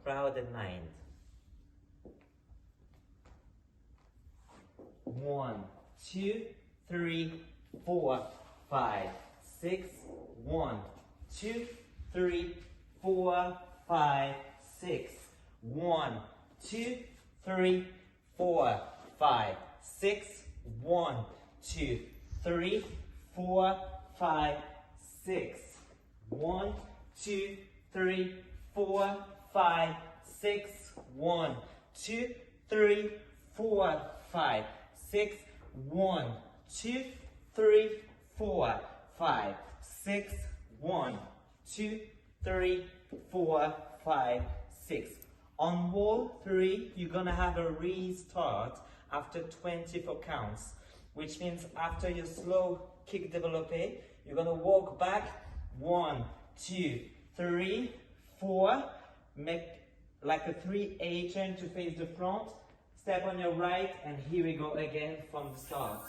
crowded mind. 1, 2, 3, 4, 5, 6. 1, 2, 3, 4, 5, 6. 1, 2, 3, 4, 5, 6. 1, 2, 3, 4, 5, 6. 1, 2, 3, 4, 5, 6. 1, 2, 3, 4, 5, 6. 1, 2, 3, 4, 5, 6. 1, 2, 3, 4, 5, 6. On wall 3, you're gonna have a restart after 24 counts, which means after your slow kick développé, you're gonna walk back 1, 2, 3, 4, make like a 3A turn to face the front, step on your right, and here we go again from the start.